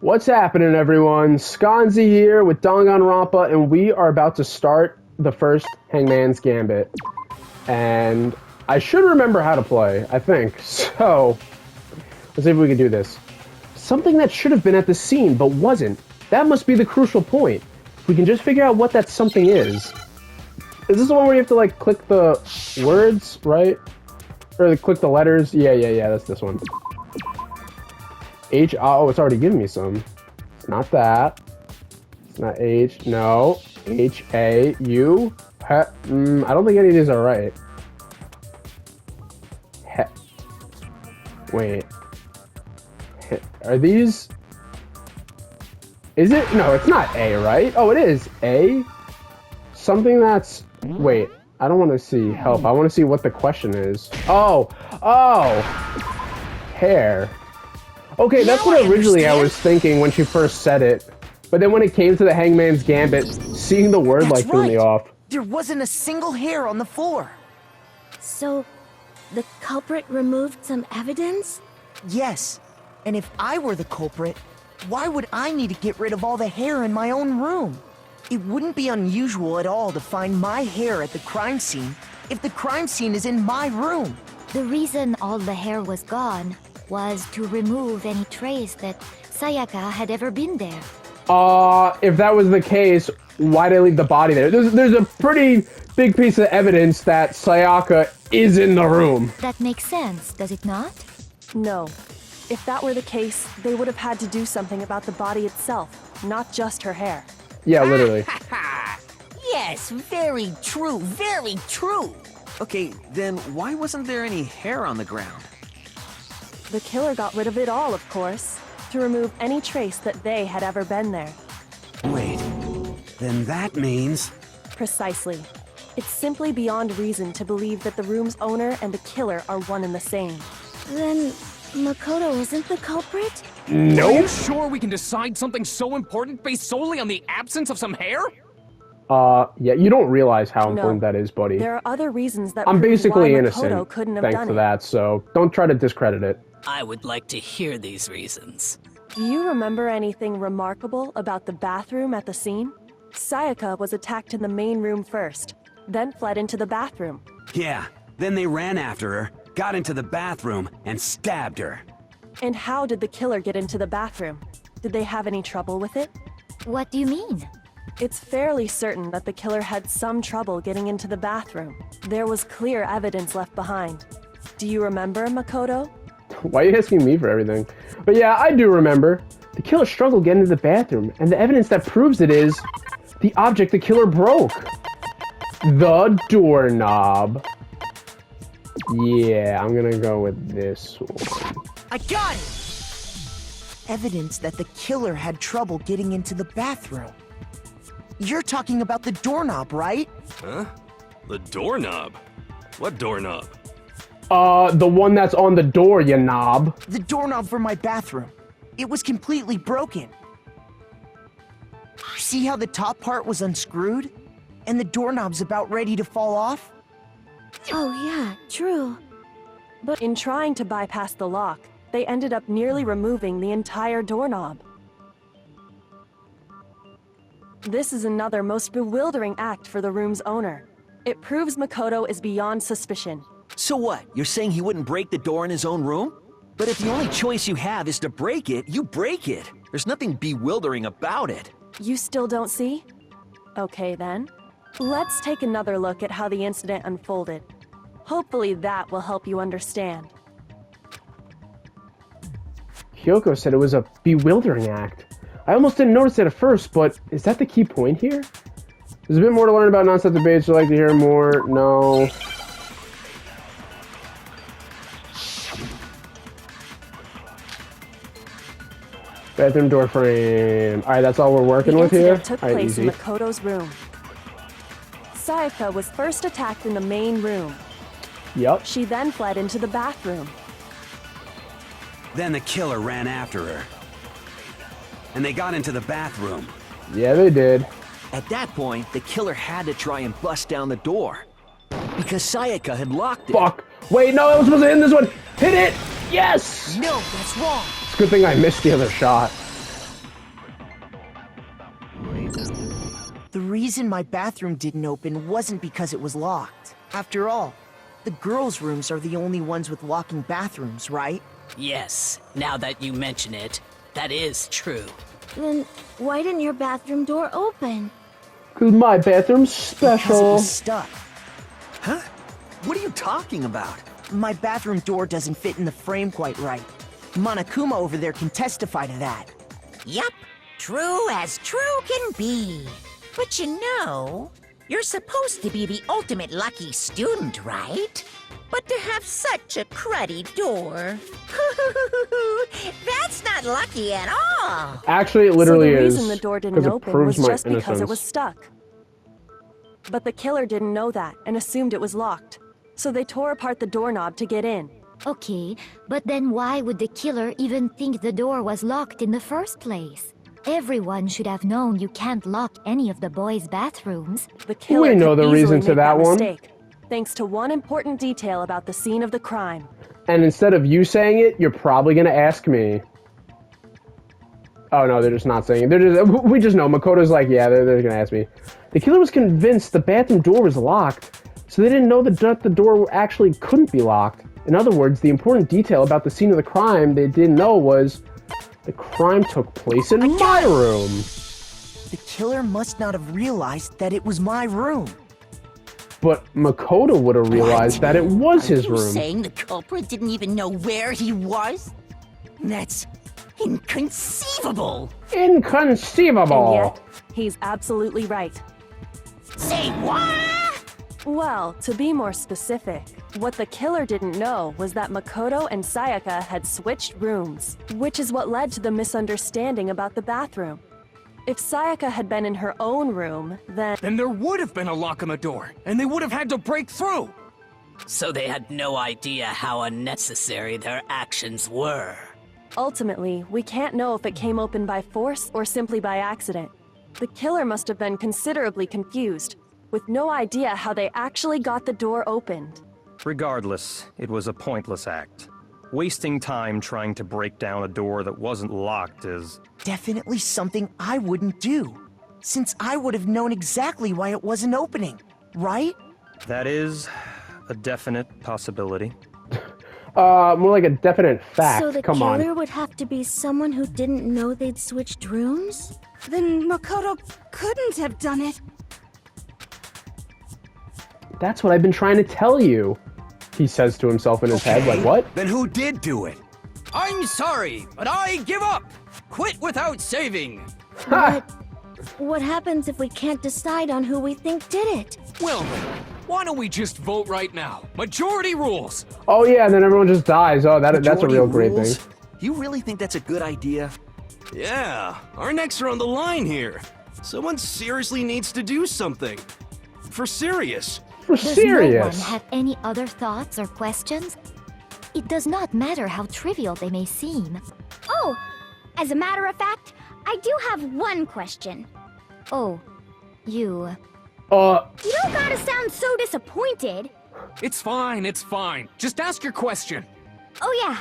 What's happening, everyone? SconzE here with Danganronpa, and we are about to start the first Hangman's Gambit. And I should remember how to play, I think. So, let's see if we can do this. Something that should have been at the scene, but wasn't. That must be the crucial point. We can just figure out what that something is. Is this the one where you have to, like, click the words, right? Or click the letters? Yeah, that's this one. H, oh, it's already giving me some. It's not that. It's not H, no. H, A, U. I don't think any of these are right. Wait. Are these... Is it? No, it's not A, right? Oh, it is. A? Something that's... Wait, I don't want to see help. I want to see what the question is. Oh! Hair. Okay, that's what originally I was thinking when she first said it. But then when it came to the Hangman's Gambit, seeing the word like threw me off. There wasn't a single hair on the floor. So, the culprit removed some evidence? Yes. And if I were the culprit, why would I need to get rid of all the hair in my own room? It wouldn't be unusual at all to find my hair at the crime scene if the crime scene is in my room. The reason all the hair was gone was to remove any trace that Sayaka had ever been there. If that was the case, why'd I leave the body there? There's a pretty big piece of evidence that Sayaka is in the room. That makes sense, does it not? No. If that were the case, they would have had to do something about the body itself, not just her hair. Yeah, literally. Yes, very true, very true. Okay, then why wasn't there any hair on the ground? The killer got rid of it all, of course, to remove any trace that they had ever been there. Wait, then that means... Precisely. It's simply beyond reason to believe that the room's owner and the killer are one and the same. Then, Makoto isn't the culprit? Nope. Are you sure we can decide something so important based solely on the absence of some hair? Yeah, you don't realize how important that is, buddy. There are other reasons that I'm prove basically why innocent, Makoto couldn't have thanks done to it. that, so don't try to discredit it. I would like to hear these reasons. Do you remember anything remarkable about the bathroom at the scene? Sayaka was attacked in the main room first, then fled into the bathroom. Yeah, then they ran after her, got into the bathroom, and stabbed her. And how did the killer get into the bathroom? Did they have any trouble with it? What do you mean? It's fairly certain that the killer had some trouble getting into the bathroom. There was clear evidence left behind. Do you remember, Makoto? Why are you asking me for everything? But yeah, I do remember. The killer struggled getting into the bathroom, and the evidence that proves it is the object the killer broke. The doorknob. Yeah, I'm gonna go with this one. I got it! Evidence that the killer had trouble getting into the bathroom. You're talking about the doorknob, right? Huh? The doorknob? What doorknob? The one that's on the door, you knob. The doorknob for my bathroom. It was completely broken. See how the top part was unscrewed? And the doorknob's about ready to fall off? Oh yeah, true. But in trying to bypass the lock, they ended up nearly removing the entire doorknob. This is another most bewildering act for the room's owner. It proves Makoto is beyond suspicion. So what? You're saying he wouldn't break the door in his own room? But if the only choice you have is to break it, you break it. There's nothing bewildering about it. You still don't see? Okay then. Let's take another look at how the incident unfolded. Hopefully that will help you understand. Kyoko said it was a bewildering act. I almost didn't notice it at first, but is that the key point here? There's a bit more to learn about non-stop debates. Would you like to hear more? No. Bathroom door frame. Alright, that's all we're working with here? Took Alright, place easy. in Makoto's room. Sayaka was first attacked in the main room. Yep. She then fled into the bathroom. Then the killer ran after her. And they got into the bathroom. Yeah, they did. At that point, the killer had to try and bust down the door. Because Sayaka had locked it. Fuck. Wait, no, I was supposed to hit this one. Hit it! Yes! No, that's wrong. It's a good thing I missed the other shot. reason my bathroom didn't open wasn't because it was locked. After all, the girls' rooms are the only ones with locking bathrooms, right? Yes, now that you mention it, that is true. Then why didn't your bathroom door open? Cause my bathroom's Because it special. was stuck. Huh? What are you talking about? My bathroom door doesn't fit in the frame quite right. Monokuma over there can testify to that. Yup, true as true can be. But you know, you're supposed to be the ultimate lucky student, right? But to have such a cruddy door, that's not lucky at all. Actually, it literally so the is. reason the door 'cause didn't it open proves was my just because it was innocence. stuck. But the killer didn't know that and assumed it was locked. So they tore apart the doorknob to get in. Okay, but then why would the killer even think the door was locked in the first place? Everyone should have known you can't lock any of the boys' bathrooms. The killer We know could the easily reason to make that one. mistake, thanks to one important detail about the scene of the crime. And instead of you saying it, you're probably gonna ask me. Oh no, they're just not saying it. We just know. Makoto's like, yeah, they're gonna ask me. The killer was convinced the bathroom door was locked, so they didn't know that the door actually couldn't be locked. In other words, the important detail about the scene of the crime they didn't know was the crime took place in my room. The killer must not have realized that it was my room. But Makoto would have realized that it was his Are you room. saying the culprit didn't even know where he was? That's inconceivable. Inconceivable. And yet, he's absolutely right. Say what? Well, to be more specific, what the killer didn't know was that Makoto and Sayaka had switched rooms, which is what led to the misunderstanding about the bathroom. If Sayaka had been in her own room, Then there would have been a lock on the door, and they would have had to break through. So they had no idea how unnecessary their actions were. ultimately, we can't know if it came open by force or simply by accident. The killer must have been considerably confused, with no idea how they actually got the door opened. Regardless, it was a pointless act. Wasting time trying to break down a door that wasn't locked is... Definitely something I wouldn't do, since I would have known exactly why it wasn't opening, right? That is a definite possibility. More like a definite fact. So the Come killer on. would have to be someone who didn't know they'd switched rooms? Then Makoto couldn't have done it. That's what I've been trying to tell you. He says to himself in his head, like, what? Then who did do it? I'm sorry, but I give up. Quit without saving. But what happens if we can't decide on who we think did it? Well then, why don't we just vote right now? Majority rules! Oh yeah, and then everyone just dies. Oh, that's a Majority real great rules? thing. You really think that's a good idea? Yeah, our necks are on the line here. Someone seriously needs to do something. For serious. For Does serious. no one have any other thoughts or questions? It does not matter how trivial they may seem. Oh, as a matter of fact, I do have one question. Oh, you... You don't gotta sound so disappointed. It's fine, it's fine. Just ask your question. Oh yeah.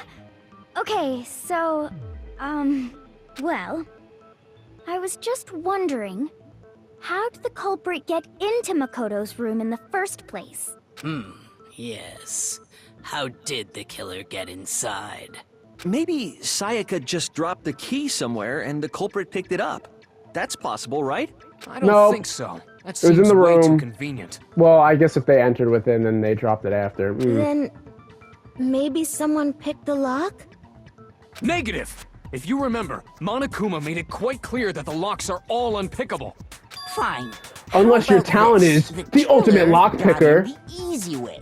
Okay, so, well, I was just wondering, how did the culprit get into Makoto's room in the first place? Yes. How did the killer get inside? Maybe Sayaka just dropped the key somewhere and the culprit picked it up. That's possible, right? I don't No. think so. That It was in seems the way too room. convenient. Well, I guess if they entered within, then they dropped it after. Then maybe someone picked the lock? Negative! If you remember, Monokuma made it quite clear that the locks are all unpickable. Fine. Unless How your about talent this? is the ultimate killer got lockpicker. in the easy way.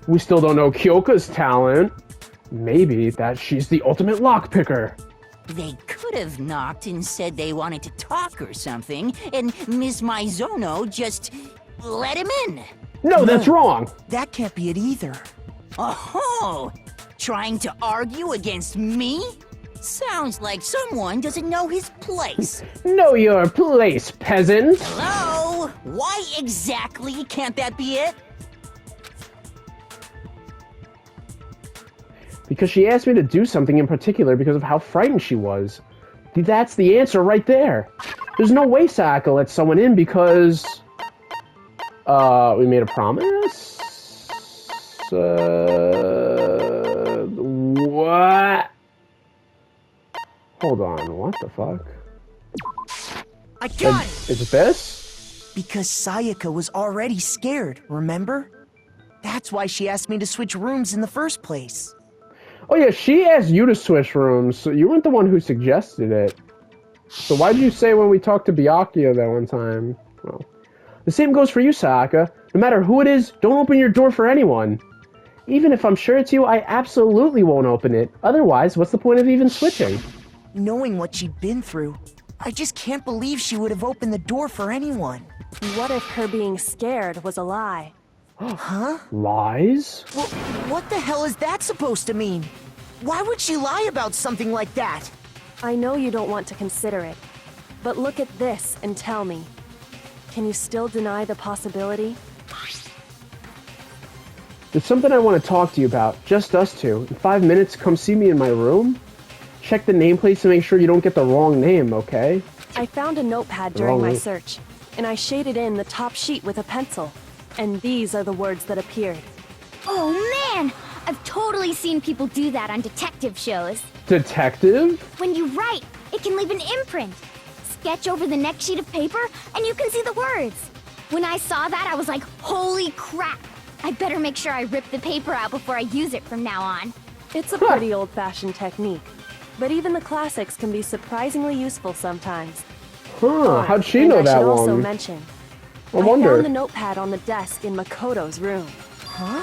We still don't know Kyoka's talent. Maybe that she's the ultimate lockpicker. They could have knocked and said they wanted to talk or something, and Ms. Maizono just let him in. No, that's wrong. That can't be it either. Oh, trying to argue against me? Sounds like someone doesn't know his place. Know your place, peasant. Hello? Why exactly can't that be it? Because she asked me to do something in particular because of how frightened she was. That's the answer right there. There's no way Sayaka let someone in because... we made a promise? What? Hold on, what the fuck? I got it! Is it this? Because Sayaka was already scared, remember? That's why she asked me to switch rooms in the first place. Oh yeah, she asked you to switch rooms, so you weren't the one who suggested it. So why did you say when we talked to Byakuya that one time? Well, the same goes for you, Sayaka. No matter who it is, don't open your door for anyone. Even if I'm sure it's you, I absolutely won't open it. Otherwise, what's the point of even switching? Knowing what she'd been through, I just can't believe she would have opened the door for anyone. What if her being scared was a lie? Huh? Lies? Well, what the hell is that supposed to mean? Why would she lie about something like that? I know you don't want to consider it, but look at this and tell me. Can you still deny the possibility? There's something I want to talk to you about. Just us two. In 5 minutes, come see me in my room. Check the nameplates to make sure you don't get the wrong name, okay? I found a notepad during my search, and I shaded in the top sheet with a pencil. And these are the words that appeared. Oh man! I've totally seen people do that on detective shows. Detective? When you write, it can leave an imprint. Sketch over the next sheet of paper, and you can see the words. When I saw that, I was like, holy crap! I better make sure I rip the paper out before I use it from now on. It's a pretty old-fashioned technique, but even the classics can be surprisingly useful sometimes. Huh, how'd she know that I should one? also mention, I wonder. I found the notepad on the desk in Makoto's room. Huh?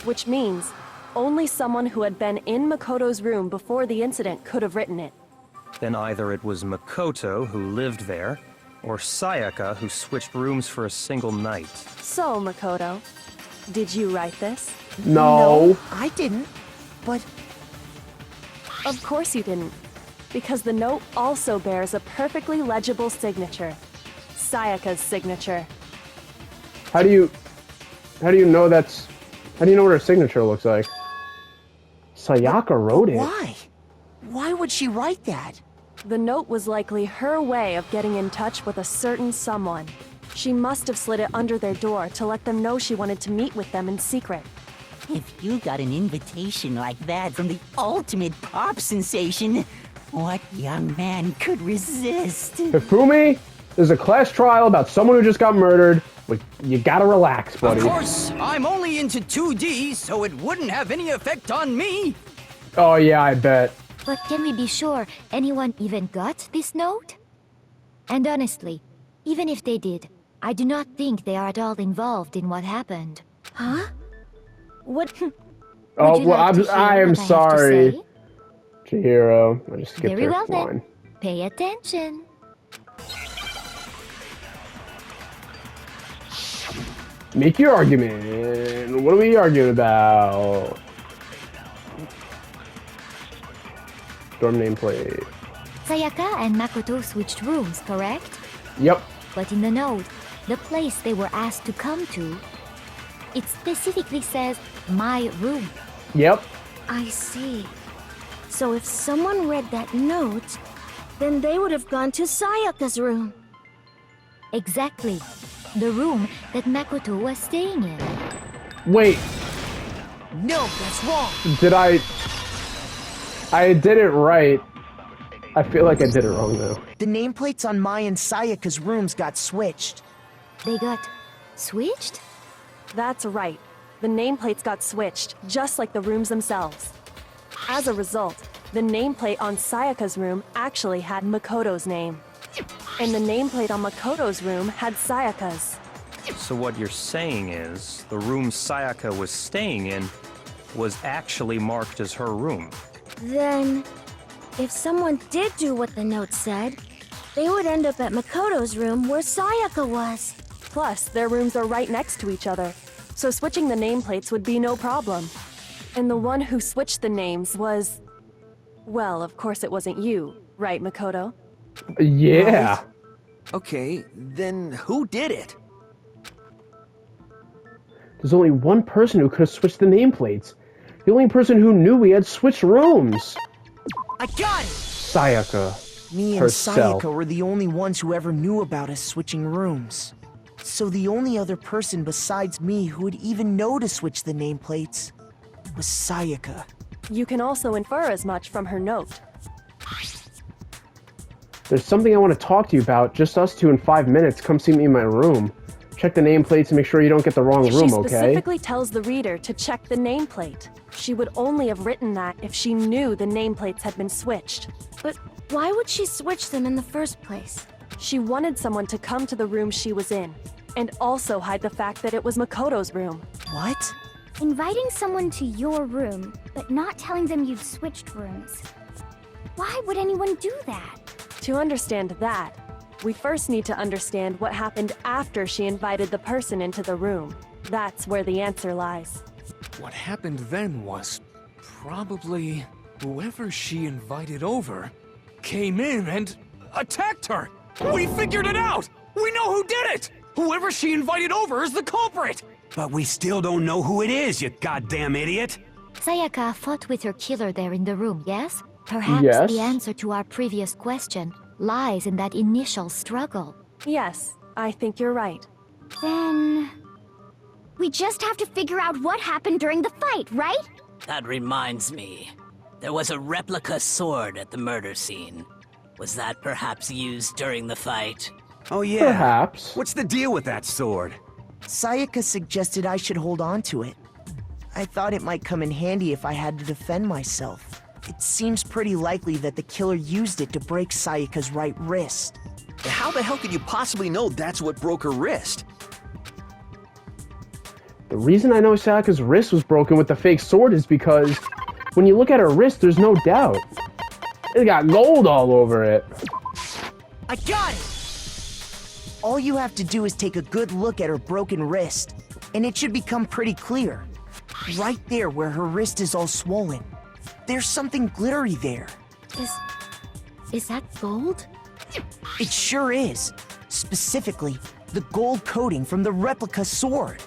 Which means only someone who had been in Makoto's room before the incident could have written it. Then either it was Makoto who lived there, or Sayaka who switched rooms for a single night. So, Makoto, did you write this? No. I didn't. But... Of course you didn't. Because the note also bears a perfectly legible signature. Sayaka's signature. How do you know that's... How do you know what her signature looks like? Sayaka wrote it. Why? Why would she write that? The note was likely her way of getting in touch with a certain someone. She must have slid it under their door to let them know she wanted to meet with them in secret. If you got an invitation like that from the ultimate pop sensation, what young man could resist? Hifumi, there's a class trial about someone who just got murdered. You gotta relax, buddy. Of course, I'm only into 2D, so it wouldn't have any effect on me. Oh yeah, I bet. But can we be sure anyone even got this note? And honestly, even if they did, I do not think they are at all involved in what happened. Huh? What? Oh, well, I am sorry, Chihiro. I just skipped Very her well line. then. Pay attention. Make your argument. What are we arguing about? Dorm nameplate. Sayaka and Makoto switched rooms, correct? Yep. But in the note, the place they were asked to come to, it specifically says, my room. Yep. I see. So if someone read that note, then they would have gone to Sayaka's room. Exactly. The room that Makoto was staying in. Wait. No, that's wrong. Did I did it right. I feel like I did it wrong, though. The nameplates on Mai and Sayaka's rooms got switched. They got switched? That's right. The nameplates got switched, just like the rooms themselves. As a result, the nameplate on Sayaka's room actually had Makoto's name. And the nameplate on Makoto's room had Sayaka's. So what you're saying is, the room Sayaka was staying in was actually marked as her room. Then, if someone did do what the note said, they would end up at Makoto's room where Sayaka was. Plus, their rooms are right next to each other, so switching the nameplates would be no problem. And the one who switched the names was... Well, of course it wasn't you, right, Makoto? Yeah. Right. Okay, then who did it? There's only one person who could have switched the nameplates. The only person who knew we had switched rooms. I got it! Sayaka. Me and herself. Sayaka were the only ones who ever knew about us switching rooms. So the only other person besides me who would even know to switch the nameplates was Sayaka. You can also infer as much from her note. There's something I want to talk to you about. Just us two in 5 minutes. Come see me in my room. Check the nameplates and make sure you don't get the wrong room, She okay? specifically tells the reader to check the nameplate. She would only have written that if she knew the nameplates had been switched. But why would she switch them in the first place? She wanted someone to come to the room she was in, and also hide the fact that it was Makoto's room. What? Inviting someone to your room, but not telling them you've switched rooms. Why would anyone do that? To understand that, we first need to understand what happened after she invited the person into the room. That's where the answer lies. What happened then was probably whoever she invited over came in and attacked her. We figured it out! We know who did it! Whoever she invited over is the culprit! But we still don't know who it is, you goddamn idiot! Sayaka fought with her killer there in the room, yes? Perhaps Yes. the answer to our previous question lies in that initial struggle. Yes, I think you're right. Then... we just have to figure out what happened during the fight, right? That reminds me. There was a replica sword at the murder scene. Was that perhaps used during the fight? Oh yeah. Perhaps. What's the deal with that sword? Sayaka suggested I should hold on to it. I thought it might come in handy if I had to defend myself. It seems pretty likely that the killer used it to break Sayaka's right wrist. How the hell could you possibly know that's what broke her wrist? The reason I know Sayaka's wrist was broken with the fake sword is because when you look at her wrist, there's no doubt. It got gold all over it. I got it! All you have to do is take a good look at her broken wrist, and it should become pretty clear. Right there where her wrist is all swollen. There's something glittery there. Is that gold? It sure is. Specifically, the gold coating from the replica sword.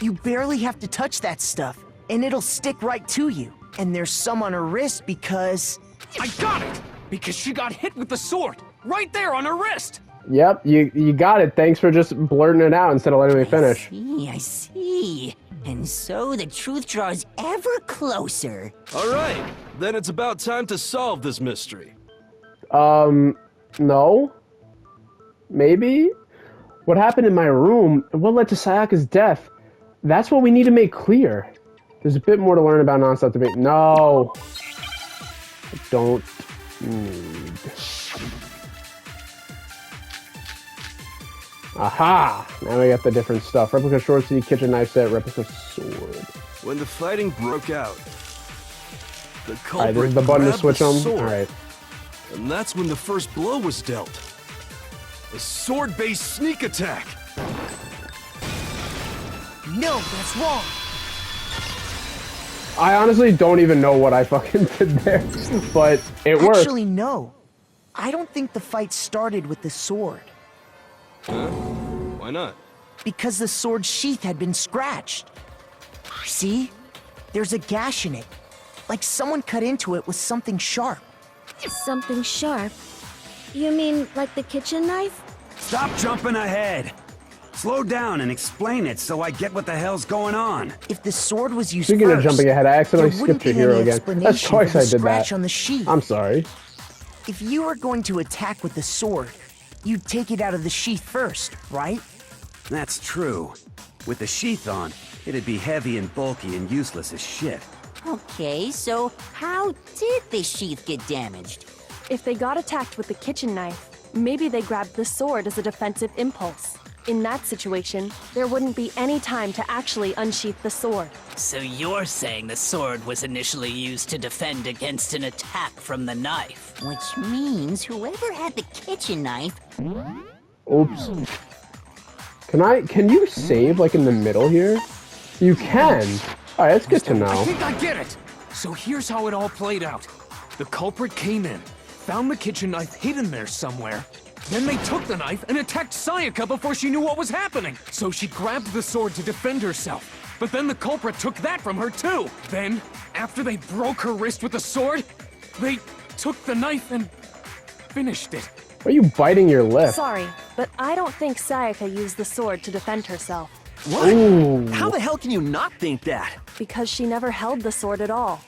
You barely have to touch that stuff, and it'll stick right to you. And there's some on her wrist because... I got it! Because she got hit with the sword! Right there on her wrist! Yep, you got it. Thanks for just blurting it out instead of letting me finish. I see. And so the truth draws ever closer. All right, then it's about time to solve this mystery. No. Maybe? What happened in my room and what led to Sayaka's death? That's what we need to make clear. There's a bit more to learn about nonstop debate. No. I don't need. Aha! Now we got the different stuff. Replica short sleeve, kitchen knife set, replica sword. When the fighting broke out, the Alright, culprit this is the button to grabbed switch the them. sword, Alright. and that's when the first blow was dealt. A sword-based sneak attack. No, that's wrong. I honestly don't even know what I fucking did there, but it worked. Actually, no. I don't think the fight started with the sword. Huh? Why not? Because the sword's sheath had been scratched. See? There's a gash in it. Like someone cut into it with something sharp. Something sharp? You mean like the kitchen knife? Stop jumping ahead! Slow down and explain it so I get what the hell's going on. If the sword was used Speaking first, of jumping ahead, I accidentally there wouldn't skipped to be hero any again. explanation That's twice for the I did scratch that. on the sheath. I'm sorry. If you were going to attack with the sword, you'd take it out of the sheath first, right? That's true. With the sheath on, it'd be heavy and bulky and useless as shit. Okay, so how did the sheath get damaged? If they got attacked with the kitchen knife, maybe they grabbed the sword as a defensive impulse. In that situation, there wouldn't be any time to actually unsheath the sword. So you're saying the sword was initially used to defend against an attack from the knife? Which means whoever had the kitchen knife... Oops. Can you save, like, in the middle here? You can. Alright, that's good to I know. think I get it! So here's how it all played out. The culprit came in, found the kitchen knife hidden there somewhere. Then they took the knife and attacked Sayaka before she knew what was happening. So she grabbed the sword to defend herself. But then the culprit took that from her too. Then, after they broke her wrist with the sword, they took the knife and finished it. Why are you biting your lip? Sorry, but I don't think Sayaka used the sword to defend herself. What? Ooh. How the hell can you not think that? Because she never held the sword at all.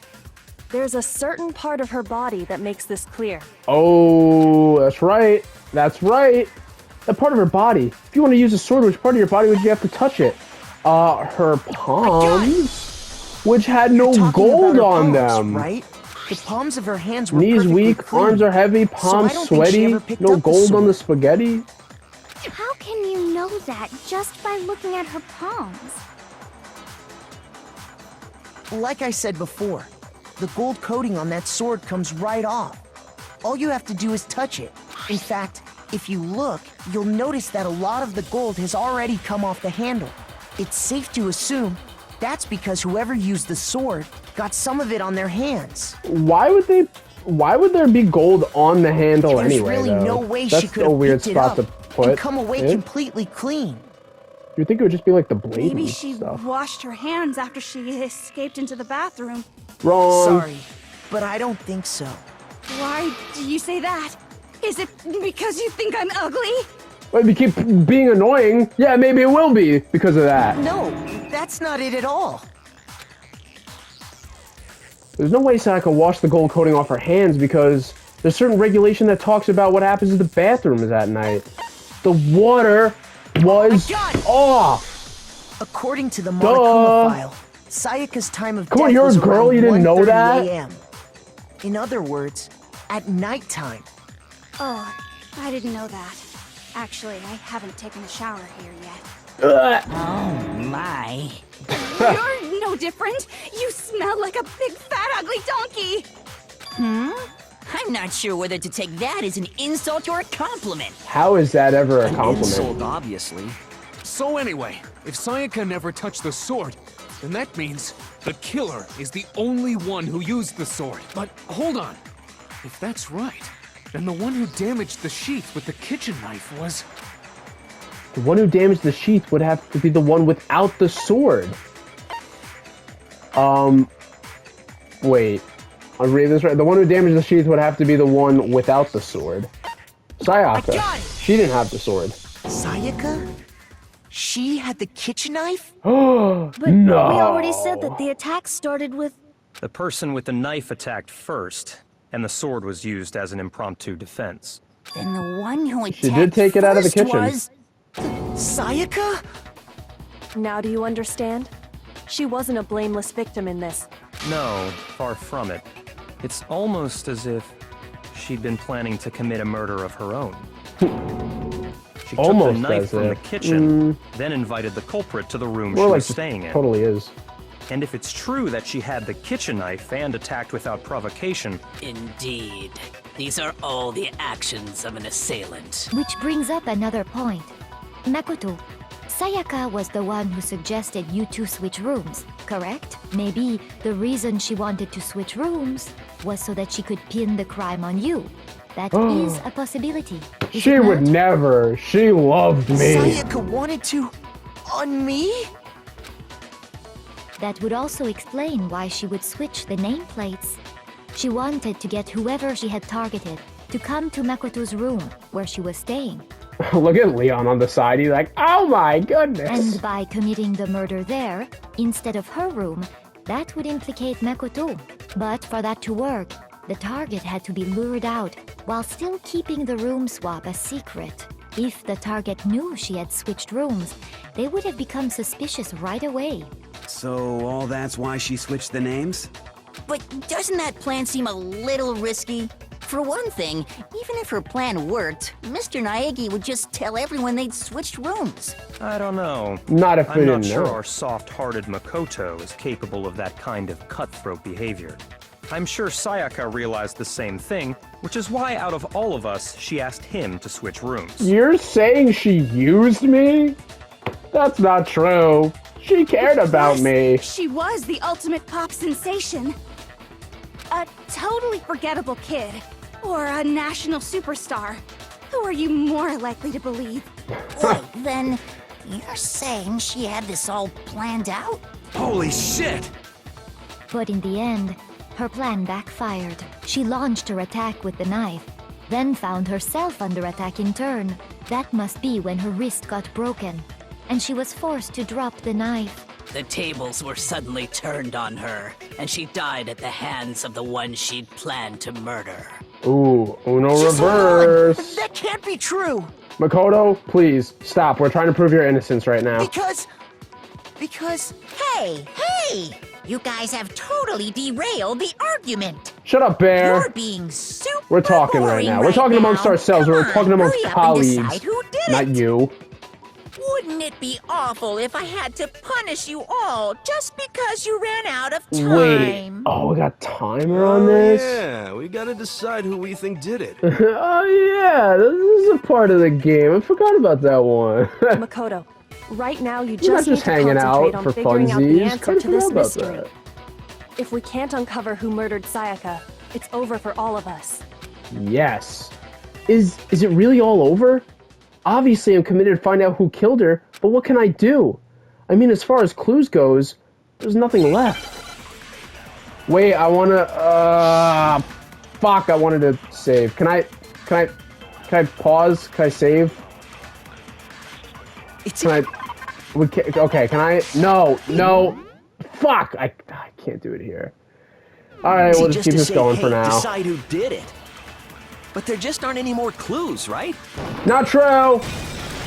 There's a certain part of her body that makes this clear. Oh, that's right. That's right. That part of her body. If you want to use a sword, which part of your body would you have to touch it? Her palms, which had no gold on them. Right? The palms of her hands were Knees perfectly weak, clean. arms are heavy, So I palms don't think she sweaty, ever picked no up the gold on the sword. spaghetti. How can you know that just by looking at her palms? Like I said before, the gold coating on that sword comes right off. All you have to do is touch it. In fact, if you look, you'll notice that a lot of the gold has already come off the handle. It's safe to assume that's because whoever used the sword got some of it on their hands. Why would there be gold on the handle There's anyway? really though? no way That's she could a have weird picked it spot up to put. and come away it. completely clean. You'd think it would just be like the blade Maybe and she stuff. washed her hands after she escaped into the bathroom. Wrong. Sorry, but I don't think so. Why do you say that? Is it because you think I'm ugly? Well, if you keep being annoying, yeah, maybe it will be because of that. No, that's not it at all. There's no way Sayaka washed the gold coating off her hands because there's certain regulation that talks about what happens in the bathrooms at night. The water was off. According to the Duh. Monokuma file, Sayaka's time of Come on, death you're a was girl, around you didn't know 1:30 that? a.m. In other words, at nighttime. Oh, I didn't know that. Actually, I haven't taken a shower here yet. Oh my. You're no different. You smell like a big fat ugly donkey. I'm not sure whether to take that as an insult or a compliment. How is that ever a An compliment? insult, obviously. So anyway, if Sayaka never touched the sword, then that means the killer is the only one who used the sword. But hold on. If that's right, then the one who damaged the sheath with the kitchen knife was... The one who damaged the sheath would have to be the one without the sword. Wait. I'm reading this right. The one who damaged the sheath would have to be the one without the sword. Sayaka. She didn't have the sword. Sayaka? She had the kitchen knife? Oh, But we already said that the attack started with... The person with the knife attacked first, and the sword was used as an impromptu defense. Then the one who attacked She did take it out of the first kitchen. was... Sayaka? Now do you understand? She wasn't a blameless victim in this. No, far from it. It's almost as if she'd been planning to commit a murder of her own. She took Almost the knife as from the if. kitchen, then invited the culprit to the room More she like was just staying in. totally is. And if it's true that she had the kitchen knife and attacked without provocation, Indeed. These are all the actions of an assailant. Which brings up another point. Makoto, Sayaka was the one who suggested you two switch rooms, correct? Maybe the reason she wanted to switch rooms was so that she could pin the crime on you. That is a possibility. Is She it would not? never. She loved me. Sayaka wanted to... on me? That would also explain why she would switch the nameplates. She wanted to get whoever she had targeted to come to Makoto's room where she was staying. Look at Leon on the side. He's like, oh my goodness. And by committing the murder there, instead of her room, that would implicate Makoto. But for that to work, the target had to be lured out while still keeping the room swap a secret. If the target knew she had switched rooms, they would have become suspicious right away. So all that's why she switched the names? But doesn't that plan seem a little risky? For one thing, even if her plan worked, Mr. Naegi would just tell everyone they'd switched rooms. I don't know. Not if we I'm not didn't sure know. our soft-hearted Makoto is capable of that kind of cutthroat behavior. I'm sure Sayaka realized the same thing, which is why out of all of us, she asked him to switch rooms. You're saying she used me? That's not true. She cared about me. She was the ultimate pop sensation. A totally forgettable kid. Or a national superstar. Who are you more likely to believe? Wait, then you're saying she had this all planned out? Holy shit! But in the end, her plan backfired. She launched her attack with the knife, then found herself under attack in turn. That must be when her wrist got broken, and she was forced to drop the knife. The tables were suddenly turned on her, and she died at the hands of the one she'd planned to murder. Ooh, Uno Just hold on. reverse. That can't be true. Makoto, please, stop. We're trying to prove your innocence right now. Because... Hey! You guys have totally derailed the argument. Shut up, Bear. You're being super We're talking right boring now. We're talking amongst now. ourselves. Come We're talking on, amongst hurry up and colleagues. decide who did Not it. you. Wouldn't it be awful if I had to punish you all just because you ran out of time? Wait. Oh, we got timer on this? Yeah, we gotta decide who we think did it. Oh, yeah. This is a part of the game. I forgot about that one. Makoto, right now you We're not just need just to hanging concentrate out on for figuring out the funsies. answer Kinda to this forgot about mystery. that. If we can't uncover who murdered Sayaka, it's over for all of us. Yes. Is it really all over? Obviously, I'm committed to find out who killed her, but what can I do? I mean, as far as clues goes, there's nothing left. Wait, I wanna, fuck, I wanted to save. Can I pause? Can I save? Okay, can I? No. Fuck, I can't do it here. Alright, we'll just keep this going for now. Decide who did it. But there just aren't any more clues, right? Not true!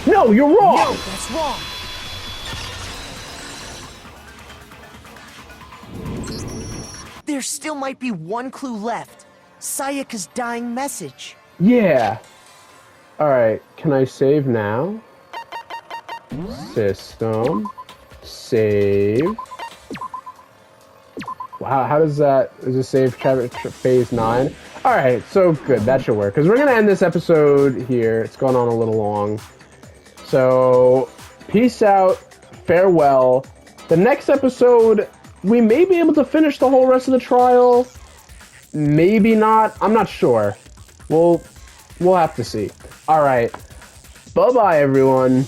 No, you're wrong! No, that's wrong. There still might be one clue left. Sayaka's dying message. Yeah. Alright, can I save now? System. Save. Wow, how does that... Is it save phase 9? Alright, so good, that should work. Because we're going to end this episode here. It's gone on a little long. So, peace out. Farewell. The next episode, we may be able to finish the whole rest of the trial. Maybe not. I'm not sure. We'll have to see. Alright. Bye-bye, everyone.